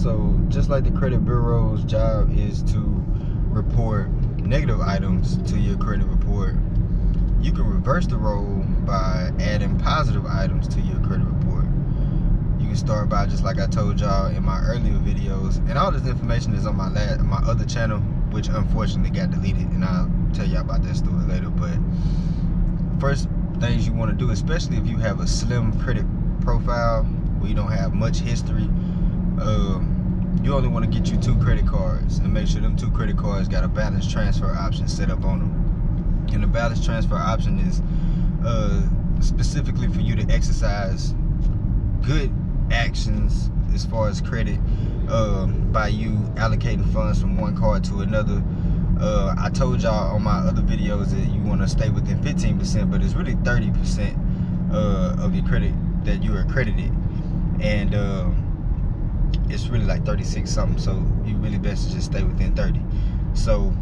So just like the credit bureau's job is to report negative items to your credit report, you can reverse the role by adding positive items to your credit report. You can start by, just like I told y'all in my earlier videos, and all this information is on my other channel, which unfortunately got deleted, and I'll tell y'all about that story later. But first things you want to do, especially if you have a slim credit profile where you don't have much history, you only want to get you 2 credit cards, and make sure them 2 credit cards got a balance transfer option set up on them. And the balance transfer option is specifically for you to exercise good actions as far as credit, by you allocating funds from one card to another. I told y'all on my other videos that you want to stay within 15%, but it's really 30% of your credit that you are accredited, and it's really like 36 something, so you really best to just stay within 30. So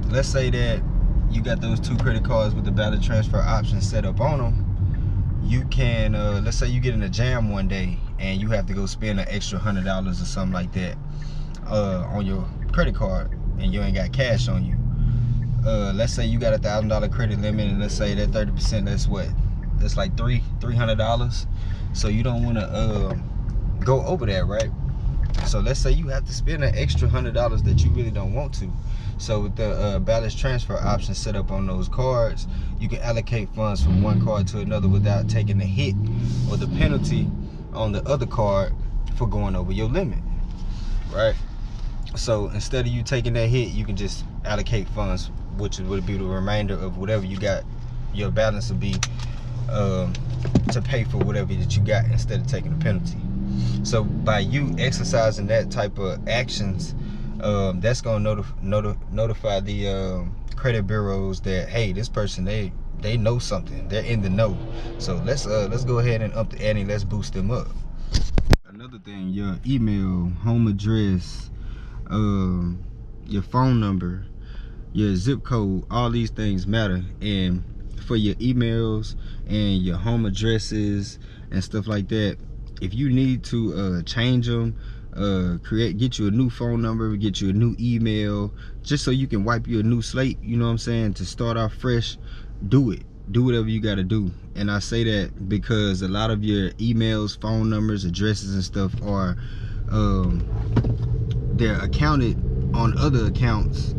let's say that you got those 2 credit cards with the balance transfer option set up on them. You can, let's say you get in a jam one day and you have to go spend an extra $100 or something like that on your credit card, and you ain't got cash on you. Let's say you got a $1,000 credit limit, and let's say that 30%, that's what? That's like $300. So you don't want to go over that, right? So let's say you have to spend an extra $100 that you really don't want to. So with the balance transfer option set up on those cards, you can allocate funds from one card to another without taking the hit or the penalty on the other card for going over your limit, right? So instead of you taking that hit, you can just allocate funds, which would be the remainder of whatever you got. Your balance will be to pay for whatever that you got instead of taking a penalty. So by you exercising that type of actions, that's gonna notify the credit bureaus that, hey, this person, they know something, they're in the know. So let's go ahead and up the ante, let's boost them up. Another thing, your email, home address, your phone number, your zip code, all these things matter. And for your emails and your home addresses and stuff like that, if you need to change them, get you a new phone number, get you a new email, just so you can wipe you a new slate, you know what I'm saying, to start off fresh, do it. Do whatever you got to do. And I say that because a lot of your emails, phone numbers, addresses and stuff are they're accounted on other accounts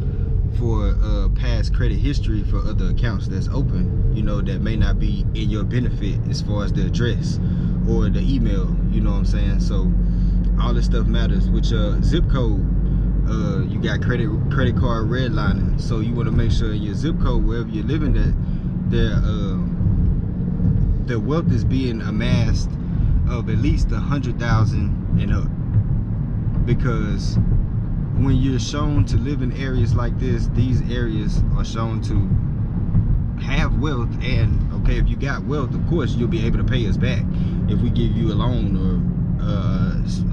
for past credit history for other accounts that's open, you know, that may not be in your benefit as far as the address or the email, you know what I'm saying. So all this stuff matters. With your zip code, you got credit card redlining, so you want to make sure your zip code, wherever you're living, that the wealth is being amassed of at least 100,000 and up. Because when you're shown to live in areas like this, these areas are shown to have wealth. And okay, if you got wealth, of course you'll be able to pay us back if we give you a loan or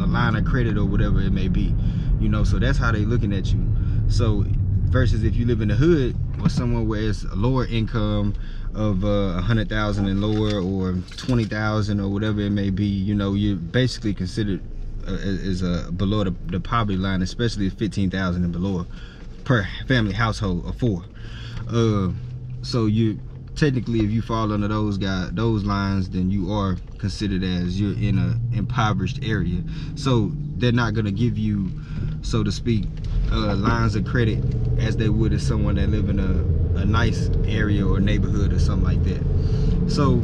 a line of credit or whatever it may be, you know. So that's how they looking at you. So versus if you live in the hood or somewhere where it's a lower income of 100,000 and lower, or 20,000 or whatever it may be, you know, you're basically considered is below the poverty line, especially 15,000 and below per family household of 4. So you technically, if you fall under those lines, then you are considered as you're in a impoverished area. So they're not gonna give you, so to speak, lines of credit as they would as someone that live in a nice area or neighborhood or something like that. So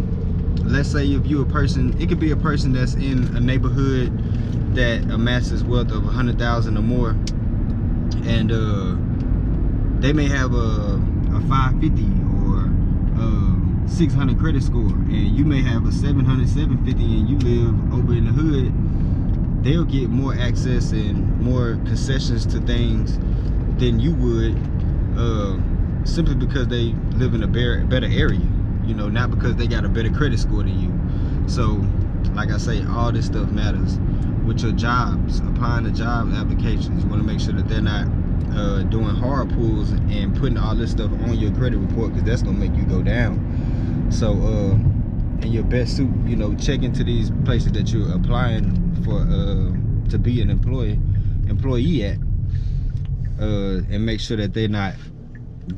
let's say if you're a person, it could be a person that's in a neighborhood that amasses wealth of 100,000 or more, and they may have a 550 or 600 credit score, and you may have a 700, 750, and you live over in the hood. They'll get more access and more concessions to things than you would, simply because they live in a better area, you know, not because they got a better credit score than you. So like I say, all this stuff matters. With your jobs, applying to job applications, you want to make sure that they're not doing hard pulls and putting all this stuff on your credit report, because that's gonna make you go down. So in your best suit, you know, check into these places that you're applying for to be an employee at, and make sure that they're not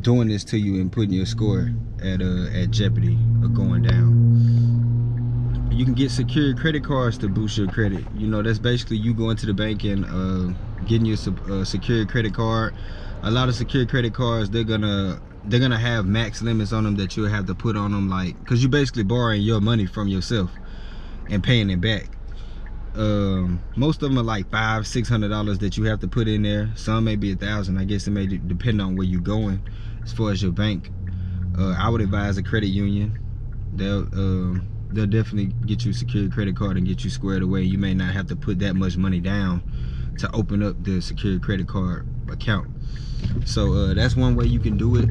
doing this to you and putting your score at jeopardy of going down. You can get secured credit cards to boost your credit. You know, that's basically you going to the bank and getting your secured credit card. A lot of secured credit cards, they're gonna have max limits on them that you'll have to put on them, like, because you're basically borrowing your money from yourself and paying it back. Most of them are like $500–600 that you have to put in there. Some may be $1,000. I guess it may depend on where you're going as far as your bank. I would advise a credit union. They'll definitely get you a secured credit card and get you squared away. You may not have to put that much money down to open up the secured credit card account. So that's one way you can do it.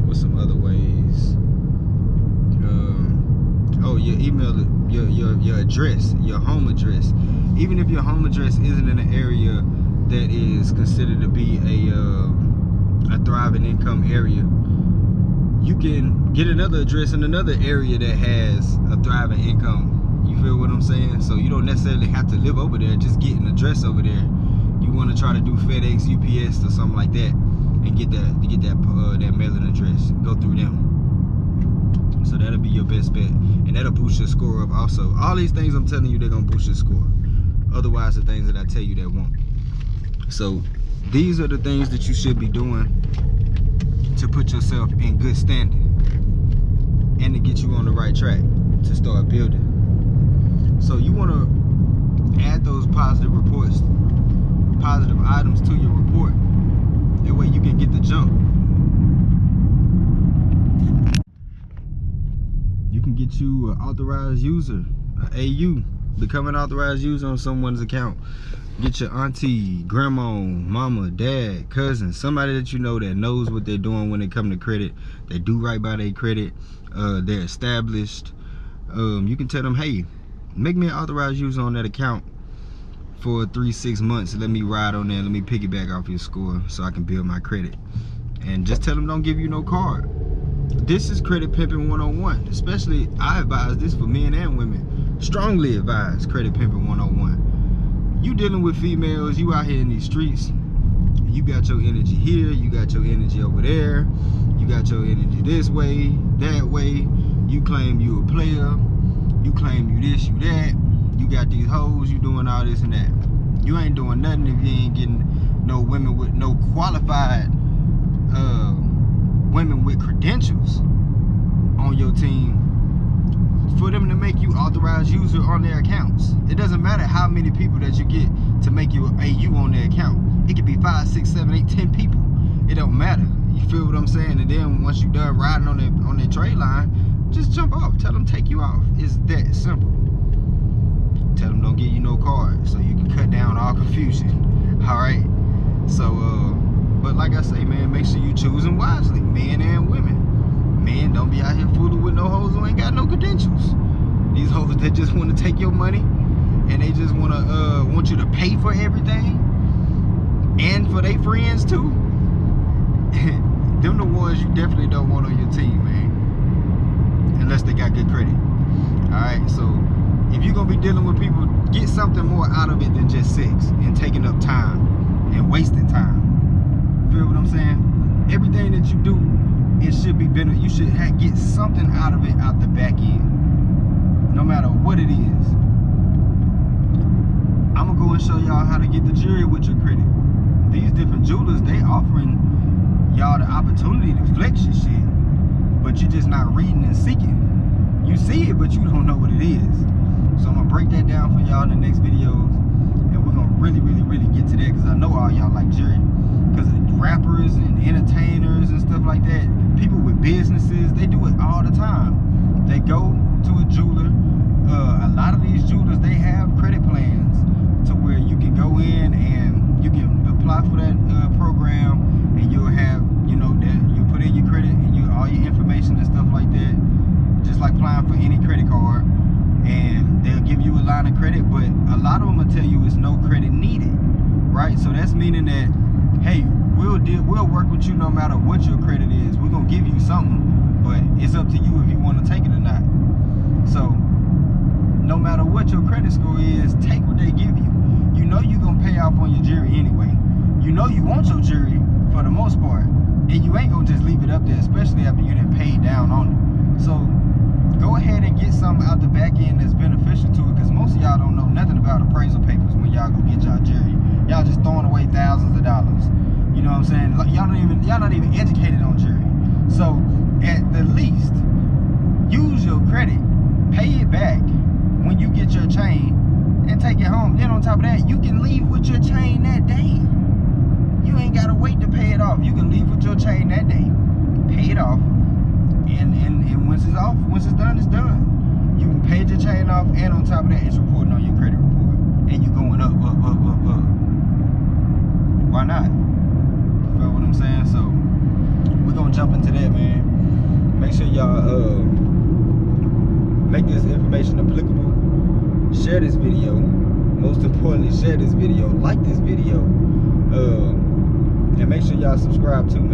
What's some other ways? Oh, your email, your address, your home address. Even if your home address isn't in an area that is considered to be a thriving income area, you can get another address in another area that has a thriving income. You feel what I'm saying? So you don't necessarily have to live over there. Just get an address over there. You want to try to do FedEx, UPS, or something like that, and get that mailing address. Go through them. So that'll be your best bet, and that'll boost your score up. Also, all these things I'm telling you, they're gonna boost your score. Otherwise, the things that I tell you, that won't. So these are the things that you should be doing to put yourself in good standing and to get you on the right track to start building. So you want to add those positive reports, positive items to your report. That way you can get the jump. You can get you an authorized user, an AU, become an authorized user on someone's account. Get your auntie, grandma, mama, dad, cousin, somebody that you know that knows what they're doing when it comes to credit. They do right by their credit. They're established. You can tell them, hey, make me an authorized user on that account for 3-6 months. Let me ride on there. Let me piggyback off your score so I can build my credit. And just tell them don't give you no card. This is credit pimping 101. Especially, I advise this for men and women. Strongly advise credit pimping 101. You dealing with females, you out here in these streets, you got your energy here, you got your energy over there, you got your energy this way, that way, you claim you a player, you claim you this, you that, you got these hoes, you doing all this and that. You ain't doing nothing if you ain't getting no women with no qualified women with credentials on your team for them to make you authorized user on their accounts. It doesn't matter how many people that you get to make you an AU on their account. It could be 5, 6, 7, 8, 10 people. It don't matter. You feel what I'm saying? And then once you're done riding on their trade line, just jump off. Tell them take you off. It's that simple. Tell them don't get you no card so you can cut down all confusion. All right. So, but like I say, man, make sure you choosing wisely, men and women. Men, don't be out here fooling with no hoes who ain't got no credentials. These hoes that just want to take your money and they just want you to pay for everything and for their friends too. Them the ones you definitely don't want on your team, man. Unless they got good credit. Alright, so if you're gonna be dealing with people, get something more out of it than just sex and taking up time and wasting time. Feel what I'm saying? Everything that you do, it should be better. You should get something out of it out the back end, no matter what it is. I'm gonna go and show y'all how to get the jury with your credit. These different jewelers, they offering y'all the opportunity to flex your shit, but you're just not reading and seeking. You see it, but you don't know what it is. So I'm gonna break that down for y'all in the next videos, and we're gonna really get to that, because I know all y'all like jury. Because rappers and entertainers and stuff like that, people with businesses, they do it all the time. They go to a jeweler. A lot of these jewelers, they have credit plans to where you can go in and you can apply for that program, and you'll have, you know, that you put in your credit and all your information and stuff like that, just like applying for any credit card, and they'll give you a line of credit. But a lot of them will tell you it's no credit needed, right? So that's meaning that, hey, we'll work with you no matter what your credit is. We're gonna give you something, but it's up to you if you want to take it or not. So no matter what your credit score is, take what they give you. You know you're gonna pay off on your jewelry anyway. You know you want your jewelry for the most part, and you ain't gonna just leave it up there, especially after you done paid down on it. So go ahead and get something out the back end that's beneficial to it, because most of y'all don't know nothing about appraisal papers when y'all go get y'all jewelry. Y'all just throwing away thousands of dollars. You know what I'm saying? Like, y'all not even educated on jewelry. So at the least, use your credit, pay it back when you get your chain, and take it home. Then on top of that, you can leave with your chain that day. You ain't gotta wait to pay it off. You can leave with your chain that day, pay it off, and once it's off, once it's done, it's done. You can pay your chain off, and on top of that, it's reporting on your credit report, and you going up. Why not? You feel what I'm saying? So we're gonna jump into that, man. Make sure y'all make this information applicable. Share this video. Most importantly, share this video. Like this video. And make sure y'all subscribe too, man.